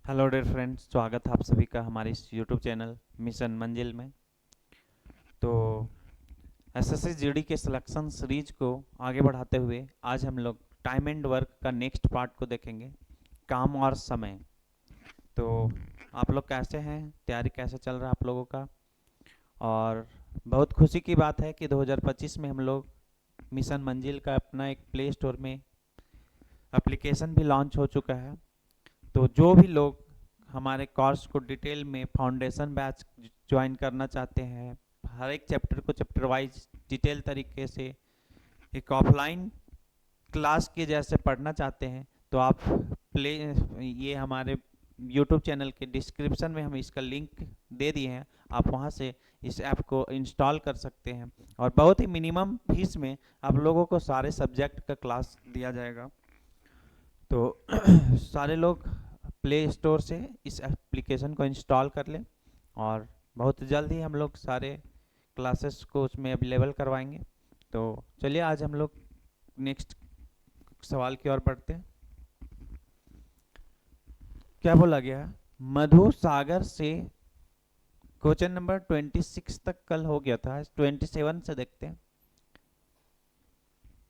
Hello dear friends, स्वागत है आप सभी का हमारे इस यूट्यूब चैनल मिशन मंजिल में। तो एसएससी जीडी के सिलेक्शन सीरीज को आगे बढ़ाते हुए आज हम लोग टाइम एंड वर्क का नेक्स्ट पार्ट को देखेंगे, काम और समय। तो आप लोग कैसे हैं, तैयारी कैसे चल रहा है आप लोगों का? और बहुत खुशी की बात है कि 2025 में हम लोग मिशन मंजिल का अपना एक प्ले स्टोर में एप्लीकेशन भी लॉन्च हो चुका है। तो जो भी लोग हमारे कोर्स को डिटेल में फाउंडेशन बैच ज्वाइन करना चाहते हैं, हर एक चैप्टर को चैप्टर वाइज डिटेल तरीके से एक ऑफलाइन क्लास के जैसे पढ़ना चाहते हैं, तो आप प्ले ये हमारे यूट्यूब चैनल के डिस्क्रिप्शन में हम इसका लिंक दे दिए हैं। आप वहां से इस ऐप को इंस्टॉल कर सकते हैं और बहुत ही मिनिमम फीस में आप लोगों को सारे सब्जेक्ट का क्लास दिया जाएगा। तो सारे लोग प्ले स्टोर से इस एप्लीकेशन को इंस्टॉल कर लें और बहुत जल्द ही हम लोग सारे क्लासेस को उसमें अवेलेबल करवाएंगे। तो चलिए आज हम लोग नेक्स्ट सवाल की ओर बढ़ते हैं। क्या बोला गया? मधु सागर से क्वेश्चन नंबर 26 तक कल हो गया था, 27 से देखते हैं।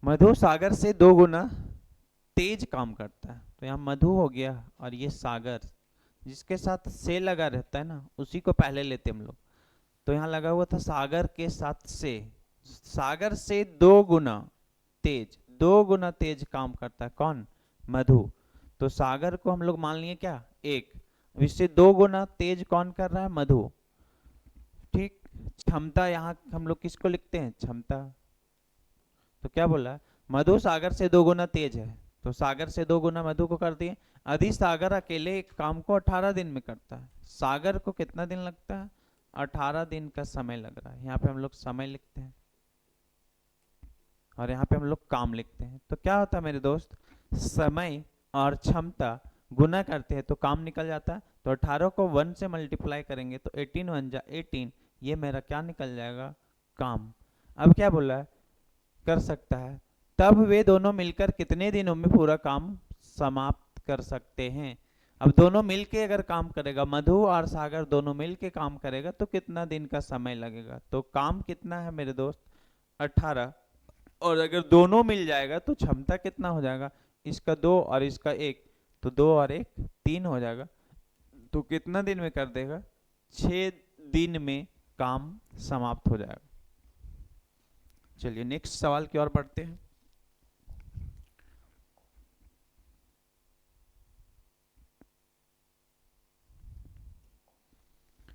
मधु सागर से 2 गुना तेज काम करता है। तो यहाँ मधु हो गया और ये सागर, जिसके साथ से लगा रहता है ना उसी को पहले लेते हम लोग। तो यहाँ लगा हुआ था सागर के साथ से, सागर से 2 गुना तेज, 2 गुना तेज काम करता है कौन? मधु। तो सागर को हम लोग मान लिए क्या? एक। इससे 2 गुना तेज कौन कर रहा है? मधु। ठीक। क्षमता यहाँ हम लोग किसको लिखते हैं? क्षमता। तो क्या बोला? मधु सागर से 2 गुना तेज है, तो सागर से 2 गुना मधु को कर दिए। यदि सागर अकेले एक काम को 18 दिन में करता है, सागर को कितना दिन लगता है? 18 दिन का समय लग रहा है। यहाँ पे हम लोग समय लिखते हैं और यहाँ पे हम लोग काम लिखते हैं। तो क्या होता है मेरे दोस्त? समय और क्षमता गुना करते हैं तो काम निकल जाता है। तो 18 को 1 से मल्टीप्लाई करेंगे तो 18 × 1 = 18, ये मेरा क्या निकल जाएगा? काम। अब क्या बोला है? कर सकता है। तब वे दोनों मिलकर कितने दिनों में पूरा काम समाप्त कर सकते हैं? अब दोनों मिलके अगर काम करेगा, मधु और सागर दोनों मिलके काम करेगा तो कितना दिन का समय लगेगा? तो काम कितना है मेरे दोस्त? 18। और अगर दोनों मिल जाएगा तो क्षमता कितना हो जाएगा? इसका 2 और इसका 1, तो 2 और 1 3 हो जाएगा। तो कितना दिन में कर देगा? 6 दिन में काम समाप्त हो जाएगा। चलिए नेक्स्ट सवाल की ओर बढ़ते हैं।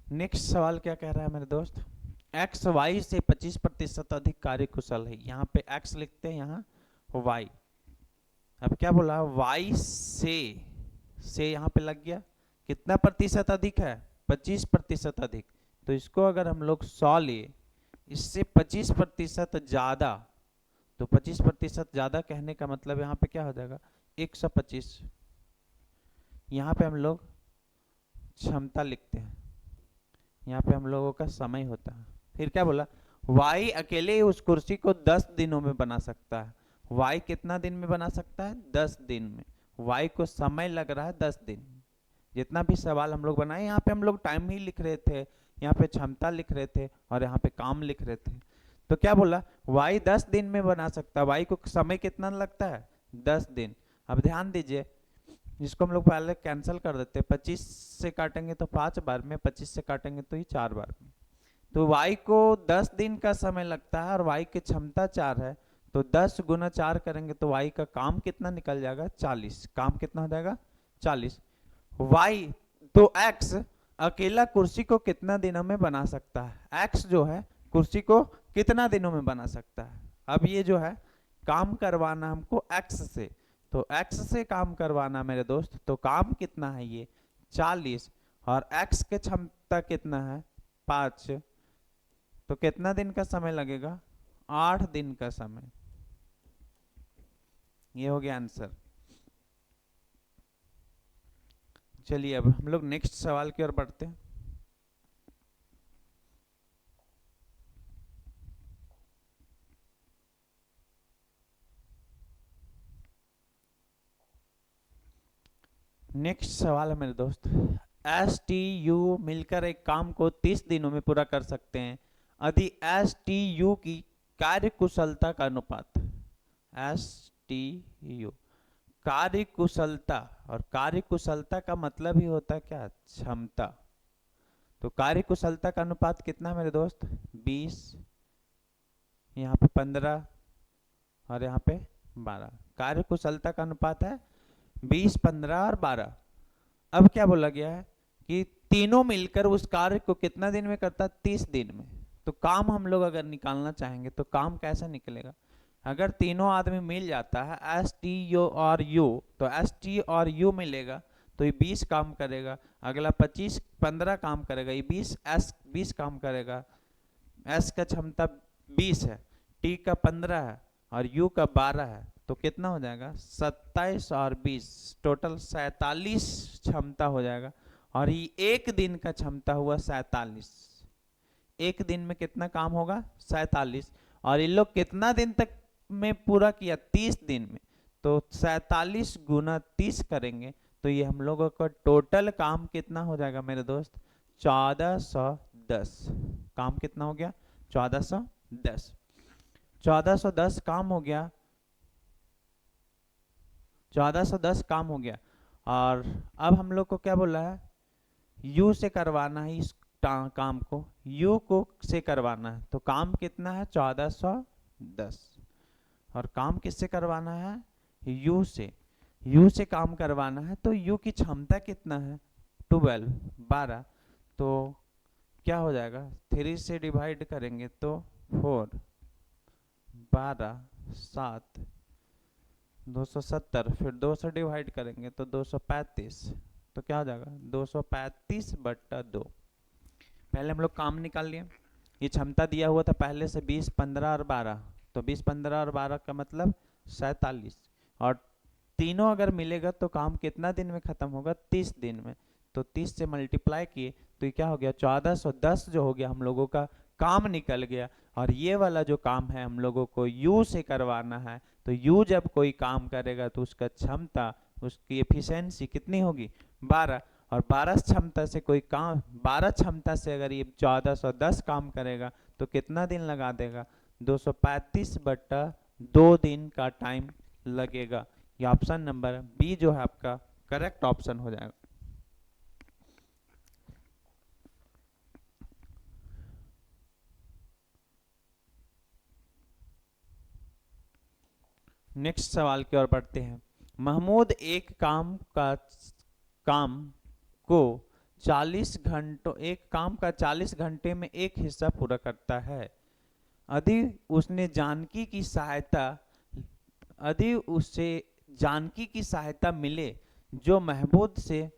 नेक्स्ट सवाल क्या कह रहा है मेरे दोस्त? एक्स वाई से 25% अधिक कार्यकुशल है। यहाँ पे एक्स लिखते हैं, यहाँ वाई। अब क्या बोला? वाई से यहाँ पे लग गया। कितना प्रतिशत अधिक है? 25% अधिक। तो इसको अगर हम लोग 100 लिए, इससे 25% ज्यादा, तो 25% ज्यादा कहने का मतलब यहाँ पे क्या हो जाएगा? 125। यहाँ पे हम लोग क्षमता लिखते हैं, यहाँ पे हम लोगों का समय होता है। फिर क्या बोला? वाई अकेले ही उस कुर्सी को 10 दिनों में बना सकता है। वाई कितना दिन में बना सकता है? 10 दिन में। वाई को समय लग रहा है 10 दिन। जितना भी सवाल हम लोग बनाए, यहाँ पे हम लोग टाइम ही लिख रहे थे, यहाँ पे क्षमता लिख रहे थे और यहाँ पे काम लिख रहे थे। तो क्या बोला? वाई 10 दिन में बना सकता है। वाई को समय कितना लगता है? 10 दिन। अब ध्यान दीजिए, जिसको हम लोग पहले कैंसिल कर देते हैं। 25 से काटेंगे तो 5 बार में, 25 से काटेंगे तो ही 4 बार में। तो y को 10 दिन का समय लगता है और y की क्षमता 4 है। तो 10 × 4 करेंगे तो y का काम कितना निकल जाएगा? 40। काम कितना हो जाएगा? 40। y, तो x अकेला कुर्सी को कितना दिनों में बना सकता है? x जो है कुर्सी को कितना दिनों में बना सकता है? अब ये जो है काम करवाना हमको x से, तो x से काम करवाना मेरे दोस्त, तो काम कितना है? ये 40। और x के क्षमता कितना है? 5। तो कितना दिन का समय लगेगा? 8 दिन का समय। ये हो गया आंसर। चलिए अब हम लोग नेक्स्ट सवाल की ओर बढ़ते हैं। नेक्स्ट सवाल है मेरे दोस्त, एस टी यू मिलकर एक काम को 30 दिनों में पूरा कर सकते हैं यदि एस टी यू की कार्य कुशलता का अनुपात, एस टी यू कार्य कुशलता, और कार्य कुशलता का मतलब ही होता है क्या, क्षमता। तो कार्य कुशलता का अनुपात कितना है मेरे दोस्त, 20, यहाँ पे 15 और यहाँ पे 12। कार्य कुशलता का अनुपात है 20, 15 और 12। अब क्या बोला गया है कि तीनों मिलकर उस कार्य को कितना दिन में करता है, 30 दिन में। तो काम हम लोग अगर निकालना चाहेंगे तो काम कैसा निकलेगा, अगर तीनों आदमी मिल जाता है एस टी यू और यू, तो एस टी और यू मिलेगा तो ये 20 काम करेगा, अगला 25 15 काम करेगा, ये 20 काम करेगा। एस का क्षमता 20 है, टी का 15 है और यू का 12 है, तो कितना हो जाएगा 27 और 20 टोटल 47 क्षमता हो जाएगा। और ये एक दिन का क्षमता हुआ 47, एक दिन में कितना काम होगा 47। और ये लोग कितना दिन तक में पूरा किया, 30 दिन में। तो 47 गुना 30 करेंगे तो ये हम लोगों का टोटल काम कितना हो जाएगा मेरे दोस्त, 1410। काम कितना हो गया 1410, 1410 काम हो गया, 1410 काम हो गया। और अब हम लोग को क्या बोला है, यू से करवाना है इस काम को, यू को से करवाना है, तो काम कितना है 1410। और काम किससे करवाना है, यू से, यू से काम करवाना है, तो यू की क्षमता कितना है 12। तो क्या हो जाएगा, 3 से डिवाइड करेंगे तो 4, 12, 7, 270, फिर 2 से डिवाइड करेंगे तो 235, तो क्या हो जाएगा 235/2। पहले हम लोग काम निकाल लिए, ये क्षमता दिया हुआ था पहले से 20, 15 और 12, तो 20, 15 और 12 का मतलब 47। और तीनों अगर मिलेगा तो काम कितना दिन में खत्म होगा, 30 दिन में। तो 30 से मल्टीप्लाई किए तो ये क्या हो गया 1410 जो हो गया, हम लोगों का काम निकल गया। और ये वाला जो काम है हम लोगों को यू से करवाना है, तो यू जब कोई काम करेगा तो उसका क्षमता, उसकी एफिशिएंसी कितनी होगी 12। और 12 क्षमता से कोई काम, 12 क्षमता से अगर ये 1410 काम करेगा तो कितना दिन लगा देगा, 235/2 दिन का टाइम लगेगा। ये ऑप्शन नंबर बी जो है आपका करेक्ट ऑप्शन हो जाएगा। नेक्स्ट सवाल की ओर बढ़ते हैं। महमूद एक काम को 40 घंटों, एक काम का 40 घंटे में एक हिस्सा पूरा करता है। यदि उसने जानकी की सहायता, यदि उसे जानकी की सहायता मिले जो महमूद से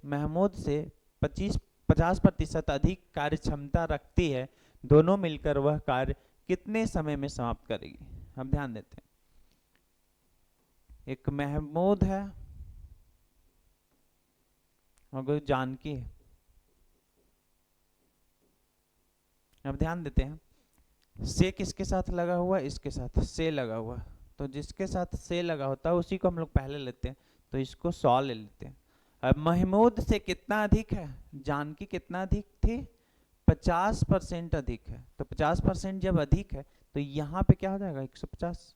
50% अधिक कार्य क्षमता रखती है, दोनों मिलकर वह कार्य कितने समय में समाप्त करेगी। अब ध्यान देते हैं, एक महमूद है और कोई जानकी है। अब ध्यान देते हैं, से किसके साथ लगा हुआ, इसके साथ से लगा हुआ, तो जिसके साथ से लगा होता है उसी को हम लोग पहले लेते हैं, तो इसको 100 ले लेते हैं। अब महमूद से कितना अधिक है, जानकी कितना अधिक थी 50% अधिक है, तो 50% जब अधिक है तो यहाँ पे क्या हो जाएगा 150।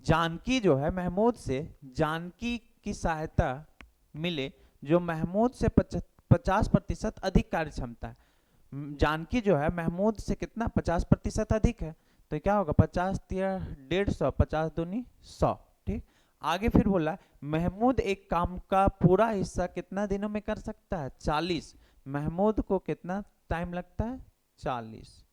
जानकी जो है महमूद से, जानकी की सहायता मिले जो महमूद से 50% अधिक कार्य क्षमता है। जानकी जो है महमूद से कितना 50% अधिक है, तो क्या होगा 50 या 150, 50 दूनी 100। ठीक, आगे फिर बोला महमूद एक काम का पूरा हिस्सा कितना दिनों में कर सकता है 40। महमूद को कितना टाइम लगता है 40।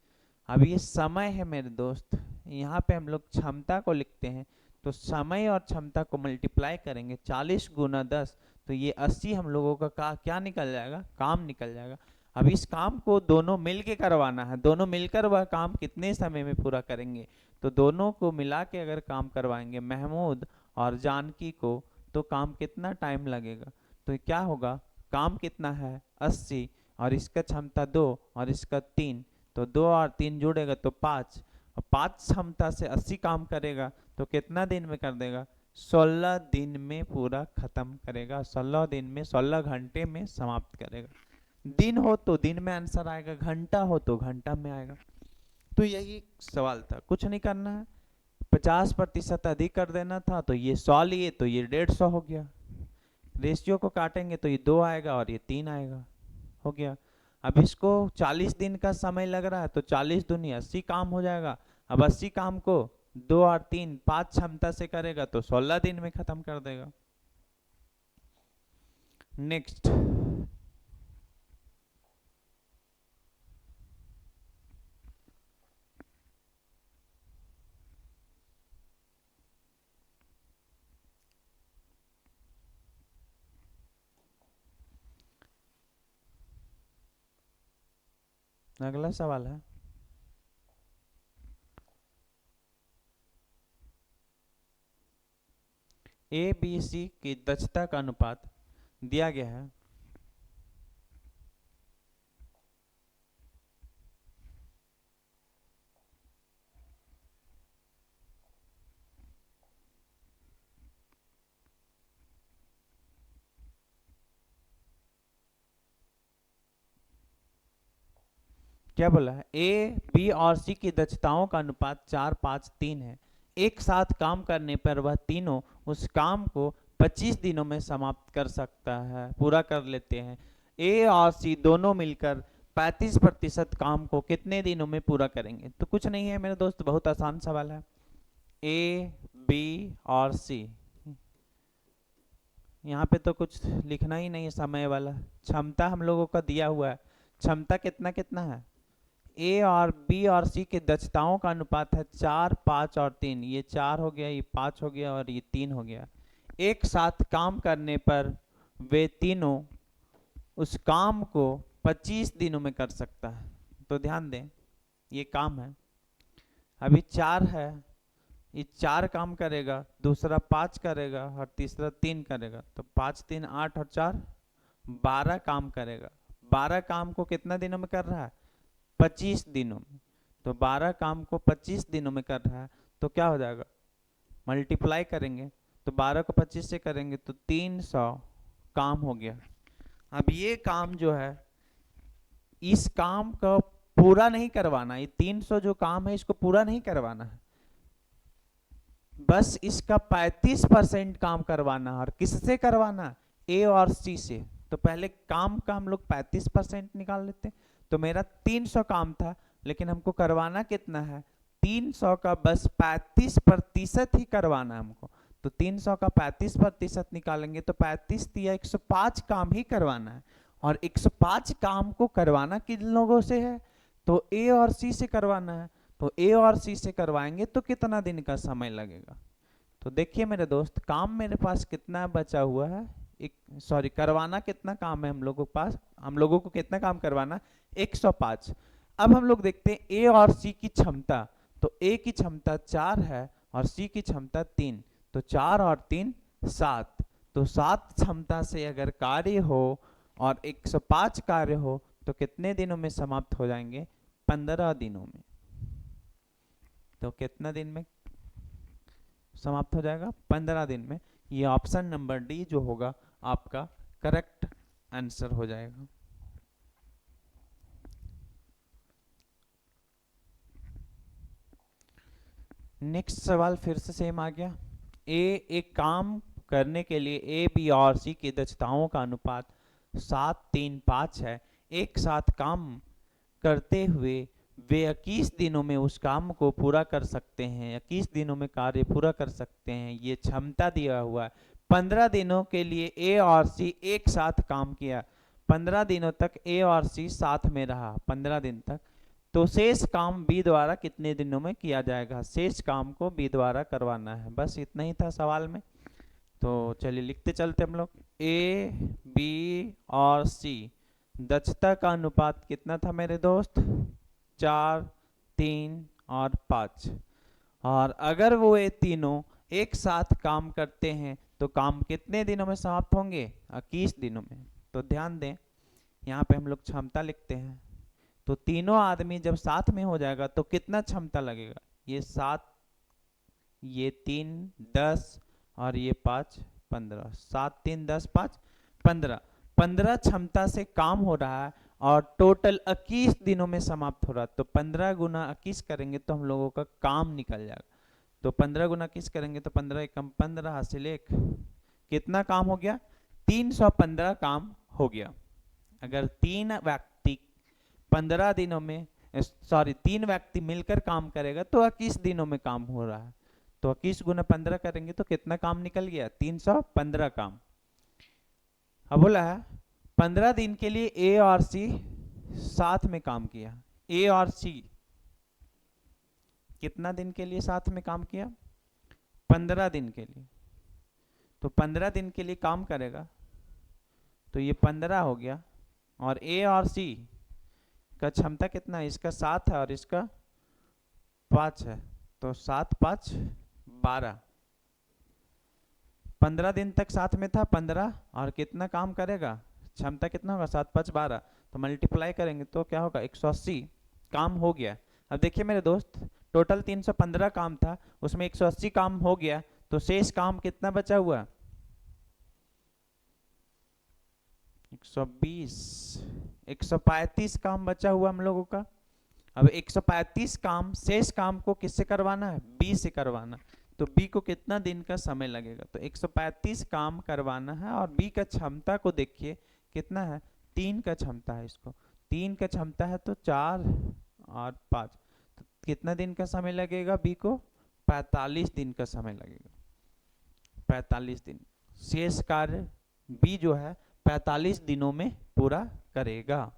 अब ये समय है मेरे दोस्त, यहाँ पे हम लोग क्षमता को लिखते हैं, तो समय और क्षमता को मल्टीप्लाई करेंगे 40 गुना 10, तो ये 80 हम लोगों का क्या निकल जाएगा, काम निकल जाएगा। अब इस काम को दोनों मिल के करवाना है, दोनों मिलकर वह काम कितने समय में पूरा करेंगे, तो दोनों को मिला के अगर काम करवाएंगे महमूद और जानकी को, तो काम कितना टाइम लगेगा, तो क्या होगा, काम कितना है 80 और इसका क्षमता 2 और इसका 3, तो 2 और 3 जुड़ेगा तो 5, और 5 क्षमता से 80 काम करेगा तो कितना दिन में कर देगा 16 दिन में पूरा खत्म करेगा, 16 दिन में, 16 घंटे में समाप्त करेगा। दिन हो तो दिन में आंसर आएगा, घंटा हो तो घंटा में आएगा। तो यही सवाल था, कुछ नहीं करना है, 50% अधिक कर देना था। तो ये 100 लिए तो ये 150 हो गया, रेशियो को काटेंगे तो ये 2 आएगा और ये 3 आएगा, हो गया। अब इसको 40 दिन का समय लग रहा है तो 40 दूनी 80 काम हो जाएगा। अब 80 काम को 2 और 3 5 क्षमता से करेगा तो 16 दिन में खत्म कर देगा। नेक्स्ट, अगला सवाल है, ए बी सी की दक्षता का अनुपात दिया गया है। क्या बोला है, ए बी और सी की दक्षताओं का अनुपात 4-5-3 है। एक साथ काम करने पर वह तीनों उस काम को 25 दिनों में समाप्त कर सकता है, पूरा कर लेते हैं। ए और सी दोनों मिलकर 35% काम को कितने दिनों में पूरा करेंगे? तो कुछ नहीं है मेरे दोस्त, बहुत आसान सवाल है। ए बी और सी, यहाँ पे तो कुछ लिखना ही नहीं है समय वाला। क्षमता हम लोगों का दिया हुआ है, क्षमता कितना कितना है, ए और बी और सी के दक्षताओं का अनुपात है 4-5 और 3। ये 4 हो गया, ये 5 हो गया और ये 3 हो गया। एक साथ काम करने पर वे तीनों उस काम को 25 दिनों में कर सकता है। तो ध्यान दें, ये काम है, अभी 4 है, ये 4 काम करेगा, दूसरा 5 करेगा और तीसरा 3 करेगा। तो 5 3 8 और 4 12 काम करेगा। 12 काम को कितना दिनों में कर रहा है? 25 दिनों में। तो 12 काम को 25 दिनों में कर रहा है, तो क्या हो जाएगा, मल्टीप्लाई करेंगे तो 12 को 25 से करेंगे तो 300 काम हो गया। अब ये काम जो है, इस काम को पूरा नहीं करवाना, ये 300 जो काम है इसको पूरा नहीं करवाना है, बस इसका 35% काम करवाना है। और किससे करवाना? ए और सी से। तो पहले काम का हम लोग 35% निकाल लेते हैं। तो मेरा 300 काम था, लेकिन हमको करवाना कितना है? 300 का बस 35% ही करवाना है हमको। तो 300 का 35% निकालेंगे तो 35 दिया 105 काम ही करवाना है। और 105 काम को करवाना किन लोगों से है? तो ए और सी से करवाना है। तो ए और सी से करवाएंगे तो कितना दिन का समय लगेगा? तो देखिए मेरे दोस्त, काम मेरे पास कितना बचा हुआ है, सॉरी, करवाना कितना काम है हम लोगों के पास, हम लोगों को कितना काम करवाना? 105। अब हम लोग देखते हैं ए और सी की क्षमता। तो ए की क्षमता 4 है और सी की क्षमता 3। तो 4 और 3 7। तो 7 क्षमता से अगर कार्य हो और 105 कार्य हो तो कितने दिनों में समाप्त हो जाएंगे? 15 दिनों में। तो कितना दिन में समाप्त हो जाएगा? 15 दिन में। ये ऑप्शन नंबर डी जो होगा आपका करेक्ट आंसर हो जाएगा। नेक्स्ट सवाल फिर से सेम आ गया। एक काम करने के लिए ए बी और सी की दक्षताओं का अनुपात 7-3-5 है। एक साथ काम करते हुए वे 21 दिनों में उस काम को पूरा कर सकते हैं, 21 दिनों में कार्य पूरा कर सकते हैं। ये क्षमता दिया हुआ है। 15 दिनों के लिए ए और सी एक साथ काम किया, 15 दिनों तक ए और सी साथ में रहा, 15 दिन तक। तो शेष काम बी द्वारा कितने दिनों में किया जाएगा? शेष काम को बी द्वारा करवाना है। बस इतना ही था सवाल में। तो चलिए लिखते चलते हम लोग। ए बी और सी दक्षता का अनुपात कितना था मेरे दोस्त? 4 3 और 5। और अगर वो ये तीनों एक साथ काम करते हैं तो काम कितने दिनों में समाप्त होंगे? 21 दिनों में। तो ध्यान दें, यहाँ पे हम लोग क्षमता लिखते हैं। तो तीनों आदमी जब साथ में हो जाएगा तो कितना क्षमता लगेगा? ये 7, ये 3 10 और ये 5 15, 7 3 10 5 15, 15 क्षमता से काम हो रहा है और टोटल 21 दिनों में समाप्त हो रहा है। तो 15 गुना 21 करेंगे तो हम लोगों का काम निकल जाएगा। तो 15 गुना 21 करेंगे तो 15 एकम 15 हासिल 1, कितना काम हो गया? 315 काम हो गया। अगर 3 व्यक्ति 15 दिनों में, सॉरी 3 व्यक्ति मिलकर काम करेगा तो 21 दिनों में काम हो रहा है। तो 21 गुना 15 करेंगे तो कितना काम निकल गया? 315 काम। अब बोला है 15 दिन के लिए ए और सी साथ में काम किया। ए और सी कितना दिन के लिए साथ में काम किया? 15 दिन के लिए। तो 15 दिन के लिए काम करेगा तो ये 15 हो गया, और ए और सी का क्षमता कितना है? इसका 7 है और इसका 5 है, तो 7 5 12। 15 दिन तक साथ में था 15, और कितना काम करेगा? क्षमता कितना होगा? 7 5 12। तो मल्टीप्लाई करेंगे तो क्या होगा? 180 काम हो गया। अब देखिए मेरे दोस्त, टोटल 315 काम था, उसमें 180 काम हो गया, तो शेष काम कितना बचा हुआ? 120, 135 काम बचा हुआ हम लोगों का। अब 135 काम, शेष काम को किससे करवाना है? बी से करवाना। तो बी को कितना दिन का समय लगेगा? तो 135 काम करवाना है, और बी का क्षमता को देखिए कितना है? 3 का क्षमता है, इसको 3 का क्षमता है, तो 4 और 5, तो कितना दिन का समय लगेगा बी को? 45 दिन का समय लगेगा। 45 दिन। शेष कार्य बी जो है 45 दिनों में पूरा करेगा।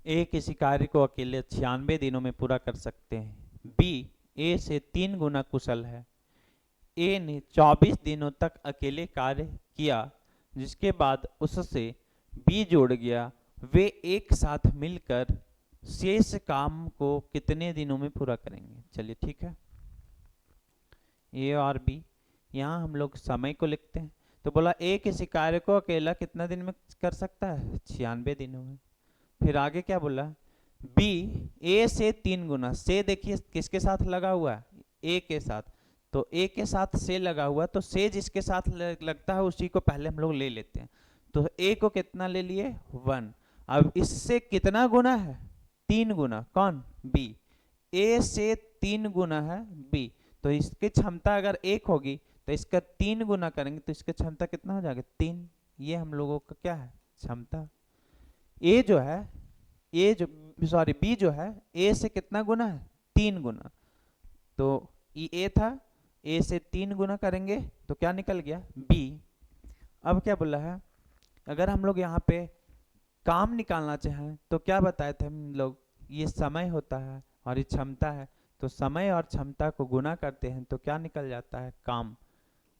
ए किसी कार्य को अकेले 96 दिनों में पूरा कर सकते हैं। बी ए से 3 गुना कुशल है। ए ने 24 दिनों तक अकेले कार्य किया, जिसके बाद उससे बी जुड़ गया। वे एक साथ मिलकर शेष काम को कितने दिनों में पूरा करेंगे? चलिए ठीक है, ए और बी, यहाँ हम लोग समय को लिखते हैं। तो बोला ए किसी कार्य को अकेला कितना दिन में कर सकता है? 96 दिनों में। फिर आगे क्या बोला? बी ए से 3 गुना, से देखिए किसके साथ लगा हुआ है? ए के साथ। तो ए के साथ से लगा हुआ, तो से जिसके साथ लगता है उसी को पहले हम लोग ले लेते हैं। तो ए को कितना ले लिए? 1। अब इससे कितना गुना है? 3 गुना। कौन? बी। ए से 3 गुना है बी, तो इसकी क्षमता अगर 1 होगी तो इसका 3 गुना करेंगे तो इसकी क्षमता कितना हो जाएगा? 3। ये हम लोगों का क्या है? क्षमता। ए जो है, ए जो, सॉरी बी जो है, ए से कितना गुना है? 3 गुना। तो ये ए था, ए से 3 गुना करेंगे तो क्या निकल गया? बी। अब क्या बोला है? अगर हम लोग यहाँ पे काम निकालना चाहें तो क्या बताए थे हम लोग? ये समय होता है और ये क्षमता है, तो समय और क्षमता को गुना करते हैं तो क्या निकल जाता है? काम।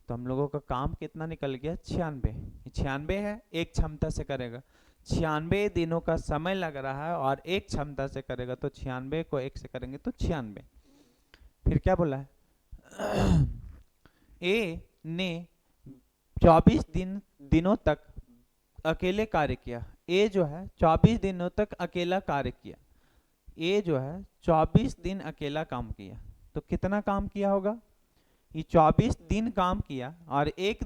तो हम लोगों का काम कितना निकल गया? 96। 96 है, एक क्षमता से करेगा। 96 दिनों का समय लग रहा है और एक क्षमता से करेगा, तो 96 को 1 से करेंगे तो 96। फिर क्या बोला है? ए ने 24 दिनों तक अकेले कार्य किया। ए जो है 24 दिनों तक अकेला कार्य किया। ए जो है 24 दिन अकेला काम किया, तो कितना काम किया होगा? ये 24 दिन काम किया, और एक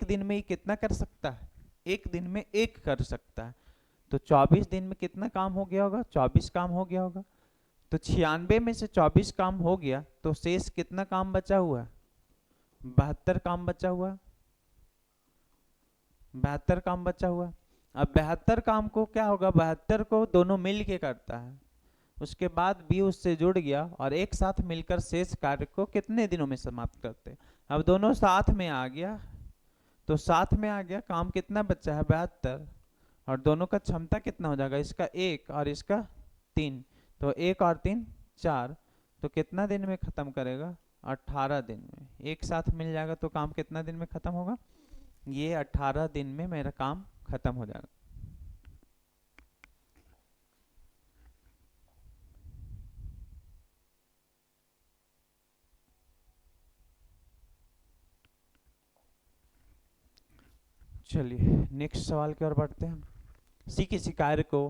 दिन में ही कितना कर सकता है? एक दिन में 1 कर सकता है। तो 24 दिन में कितना काम हो गया होगा? 24 काम हो गया होगा। तो 96 में से 24 काम हो गया, तो शेष कितना काम बचा हुआ? 72 काम बचा हुआ। 72 काम बचा हुआ। अब 72 काम को क्या होगा? 72 को दोनों मिल के करता है। उसके बाद बी उससे जुड़ गया और एक साथ मिलकर शेष कार्य को कितने दिनों में समाप्त करते? अब दोनों साथ में आ गया, तो साथ में आ गया, काम कितना बचा है? 72। और दोनों का क्षमता कितना हो जाएगा? इसका 1 और इसका 3, तो 1 और 3 4। तो कितना दिन में खत्म करेगा? 18 दिन में। एक साथ मिल जाएगा तो काम कितना दिन में खत्म होगा? ये 18 दिन में मेरा काम खत्म हो जाएगा। चलिए नेक्स्ट सवाल की ओर बढ़ते हैं। सी किसी कार्य को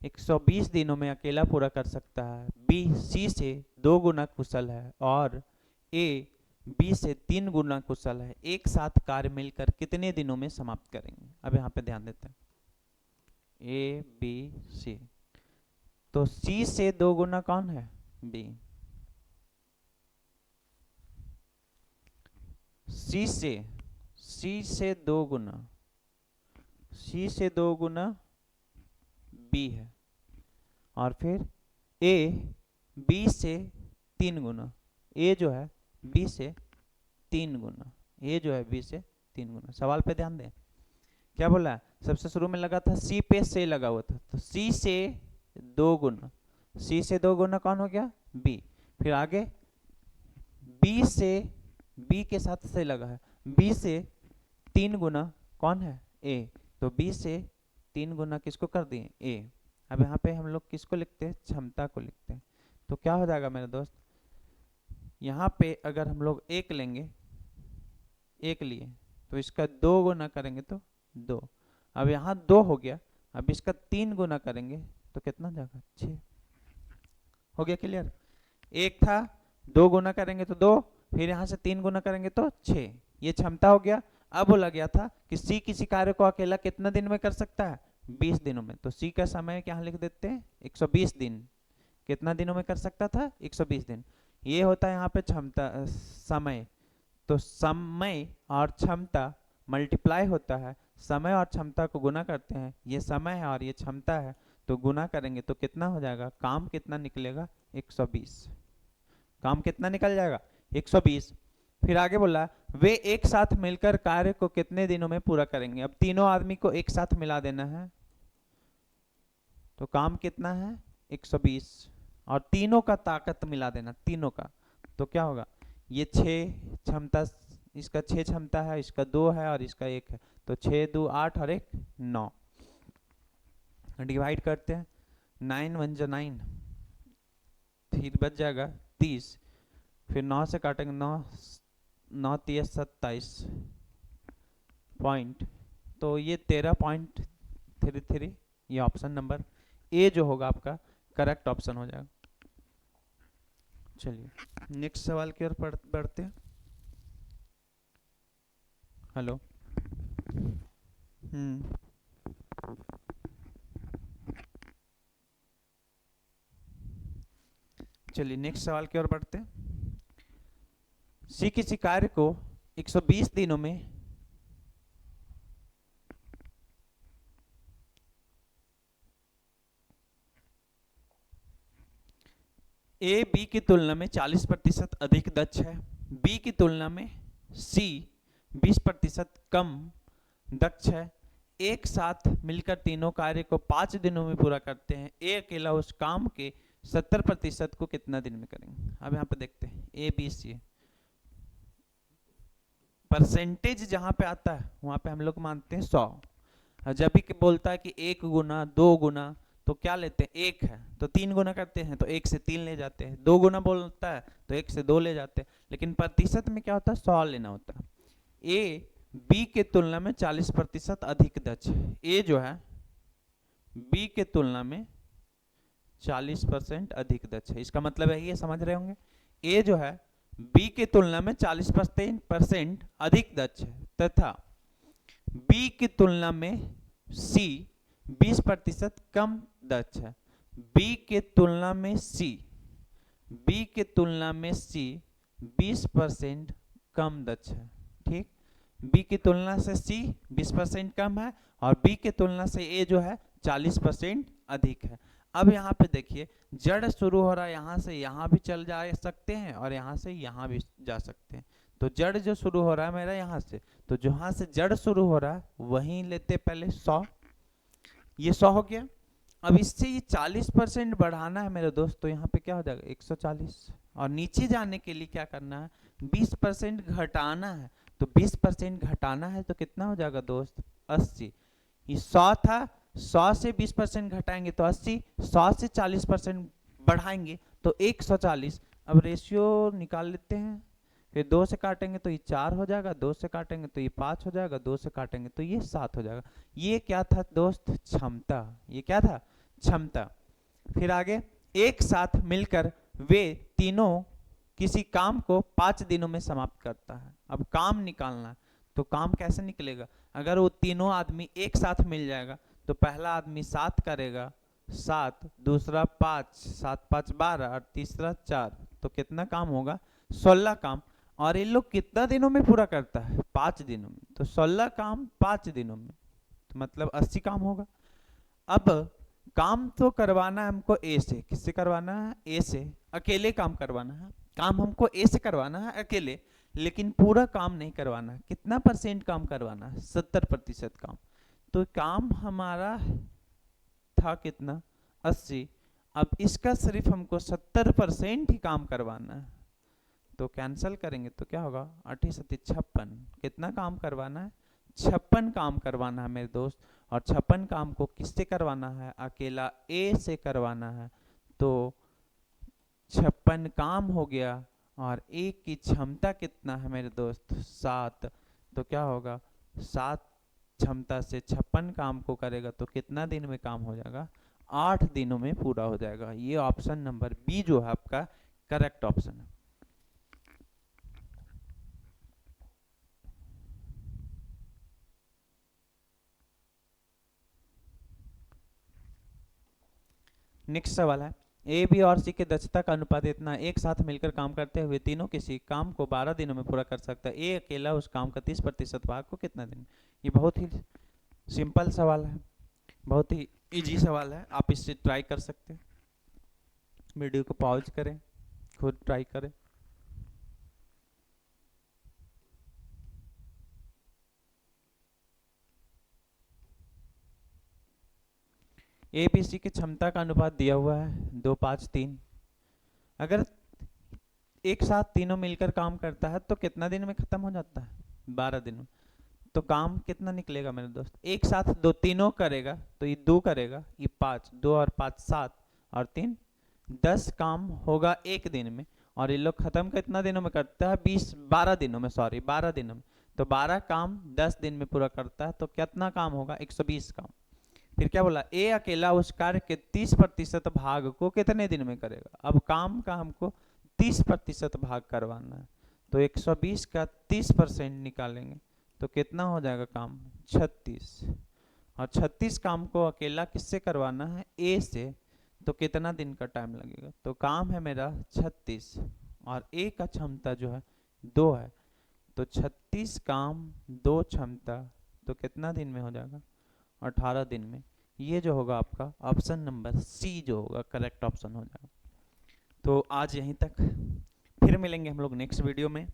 120 दिनों में अकेला पूरा कर सकता है, बी सी से 2 गुना कुशल है और ए बी से 3 गुना कुशल है, एक साथ कार्य मिलकर कितने दिनों में समाप्त करेंगे। अब यहाँ पे ध्यान देते हैं, ए बी सी, तो सी से 2 गुना कौन है, बी, सी से 2 गुना, सी से 2 गुना बी है, और फिर ए बी से 3 गुना, ए जो है बी से 3 गुना, ए जो है बी से 3 गुना। सवाल पे ध्यान दें, क्या बोला है, सबसे शुरू में लगा था सी पे से लगा हुआ था, तो सी से 2 गुना, सी से 2 गुना कौन हो गया, बी, फिर आगे बी से, बी के साथ से लगा है, बी से 3 गुना कौन है, ए, तो बी से 3 गुना किसको कर दिए, ए। अब यहाँ पे हम लोग किसको लिखते हैं, क्षमता को लिखते हैं, तो क्या हो जाएगा मेरे दोस्त, यहाँ पे अगर हम लोग 1 लेंगे, 1 लिए तो इसका 2 गुना करेंगे तो 2, अब यहाँ 2 हो गया, अब इसका 3 गुना करेंगे तो कितना जाएगा, 6 हो गया, क्लियर। 1 था, 2 गुना करेंगे तो 2, फिर यहाँ से 3 गुना करेंगे तो 6, ये क्षमता हो गया। अब बोला गया था कि सी किसी कार्य को अकेला कितना दिन में कर सकता है, 20 दिनों में, तो सी का समय क्या लिख देते हैं, 120 दिन, कितना दिनों में कर सकता था, 120 दिन, ये होता है यहाँ पे क्षमता, समय, तो समय और क्षमता मल्टीप्लाई होता है, समय और क्षमता को गुना करते हैं, ये समय है और ये क्षमता है, तो गुना करेंगे तो कितना हो जाएगा, काम कितना निकलेगा, 120, काम कितना निकल जाएगा, 120। फिर आगे बोला वे एक साथ मिलकर कार्य को कितने दिनों में पूरा करेंगे। अब तीनों आदमी को एक साथ मिला देना है, तो काम कितना है, 120, और तीनों का ताकत मिला देना, तीनों का, तो क्या होगा, ये 6 क्षमता, इसका 6 क्षमता है, इसका 2 है और इसका 1 है, तो 6 2 8 और 1 9, डिवाइड करते हैं, 9 1 जा 9, फिर बच जाएगा 30, फिर 9 से काटेंगे, 9 9 3 27 पॉइंट, तो ये 13.33, ये ऑप्शन नंबर ए जो होगा आपका करेक्ट ऑप्शन हो जाएगा। चलिए नेक्स्ट सवाल की ओर बढ़ते हैं। हेलो, चलिए नेक्स्ट सवाल की ओर बढ़ते हैं। सी किसी कार्य को 120 दिनों में ए बी की तुलना में 40% अधिक दक्ष है, बी की तुलना में सी 20% कम दक्ष है, एक साथ मिलकर तीनों कार्य को 5 दिनों में पूरा करते हैं, ए अकेला उस काम के 70% को कितना दिन में करेंगे। अब यहाँ पे देखते हैं ए बी सी, परसेंटेज जहां पे आता है वहां पे हम लोग मानते हैं 100, जब भी बोलता है कि 1 गुना 2 गुना तो क्या लेते हैं, 1 है तो 3 गुना करते हैं, तो 1 से 3 ले जाते हैं, 2 गुना बोलता है तो 1 से 2 ले जाते हैं, लेकिन प्रतिशत में क्या होता है, 100 लेना होता है। ए बी के तुलना में 40% अधिक दक्ष है, ए जो है बी के तुलना में 40% अधिक दक्ष है, इसका मतलब है ये समझ रहे होंगे, ए जो है बी के तुलना में 40% अधिक दक्ष है, तथा बी की तुलना में सी 20% कम दक्ष है, बी के तुलना में सी, बी के तुलना में सी 20% कम दक्ष है, ठीक, बी की तुलना से सी 20% कम है और बी के तुलना से ए जो है 40% अधिक है। अब यहाँ पे देखिए जड़ शुरू हो रहा है, यहाँ से यहाँ भी चल जा सकते हैं और यहाँ से यहाँ भी जा सकते हैं, तो जड़ जो शुरू हो रहा है मेरा यहाँ से, तो जहाँ से जड़ शुरू हो रहा है वहीं लेते पहले 100, ये 100 हो गया। अब इससे ये 40% बढ़ाना है मेरे दोस्त, तो यहाँ पे क्या हो जाएगा 140, और नीचे जाने के लिए क्या करना है 20% घटाना है, तो 20% घटाना है तो कितना हो जाएगा दोस्त 80, ये 100 था, 100 से 20% घटाएंगे तो 80, 100 से 40% बढ़ाएंगे तो 140। अब रेशियो निकाल लेते हैं, फिर 2 से काटेंगे तो ये 4 हो जाएगा, 2 से काटेंगे तो ये 5 हो जाएगा, 2 से काटेंगे तो ये 7 हो जाएगा। ये क्या था दोस्त? क्षमता। ये क्या था? क्षमता। फिर आगे, एक साथ मिलकर वे तीनों किसी काम को 5 दिनों में समाप्त करता है। अब काम निकालना है, तो काम कैसे निकलेगा? अगर वो तीनों आदमी एक साथ मिल जाएगा तो पहला आदमी 7 करेगा, 7, दूसरा 5, 7 5 12 और तीसरा 4, तो कितना काम होगा? 16 काम। और ये लोग कितना दिनों में पूरा करता है? 5 दिनों में। तो 16 काम 5 दिनों में, तो मतलब 80 काम होगा। अब काम तो करवाना है हमको ए से। किससे करवाना है? ए से। अकेले काम करवाना है, काम हमको ए से करवाना है अकेले, लेकिन पूरा काम नहीं करवाना है। कितना % काम करवाना है? 70% काम। तो काम हमारा था कितना? 80। अब इसका सिर्फ हमको 70% ही काम करवाना है, तो कैंसल करेंगे तो क्या होगा? 8 7 56। कितना काम करवाना है? 56 काम करवाना है मेरे दोस्त। और 56 काम को किससे करवाना है? अकेला ए से करवाना है। तो 56 काम हो गया, और ए की क्षमता कितना है मेरे दोस्त? 7। तो क्या होगा? 7 क्षमता से 56 काम को करेगा तो कितना दिन में काम हो जाएगा? 8 दिनों में पूरा हो जाएगा। ये ऑप्शन नंबर बी जो है आपका करेक्ट ऑप्शन है। नेक्स्ट सवाल है, ए बी और सी के दक्षता का अनुपात इतना, एक साथ मिलकर काम करते हुए तीनों किसी काम को 12 दिनों में पूरा कर सकता है। ए अकेला उस काम का 30% भाग को कितना दिन? ये बहुत ही सिंपल सवाल है, बहुत ही इजी सवाल है। आप इससे ट्राई कर सकते हैं। वीडियो को पॉज करें, खुद ट्राई करें। ए बी सी की क्षमता का अनुपात दिया हुआ है 2 5 3। अगर एक साथ तीनों मिलकर काम करता है तो कितना दिन में खत्म हो जाता है? 12 दिन में। तो काम कितना निकलेगा मेरे दोस्त? एक साथ दो तीनों करेगा तो ये 2 करेगा, ये 5, 2 और 5 7 और 3 10 काम होगा एक दिन में। और ये लोग खत्म कितना दिनों में करता है? 12 दिनों में, सॉरी 12 दिनों में। तो 12 काम 10 दिन में पूरा करता है, तो कितना काम होगा? 120 काम। फिर क्या बोला? ए अकेला उस कार्य के 30% भाग को कितने दिन में करेगा? अब काम का हमको 30% भाग करवाना है, तो 120 का 30% निकालेंगे तो कितना हो जाएगा काम? 36। और 36 काम को अकेला किससे करवाना है? ए से। तो कितना दिन का टाइम लगेगा? तो काम है मेरा 36, और ए का क्षमता जो है 2 है, तो 36 काम 2 क्षमता, तो कितना दिन में हो जाएगा? 18 दिन में। ये जो होगा आपका ऑप्शन नंबर सी जो होगा करेक्ट ऑप्शन हो जाएगा। तो आज यहीं तक, फिर मिलेंगे हम लोग नेक्स्ट वीडियो में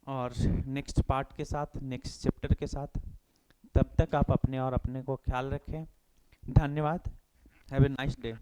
और नेक्स्ट पार्ट के साथ, नेक्स्ट चैप्टर के साथ। तब तक आप अपने और अपने को ख्याल रखें। धन्यवाद। Have a nice day.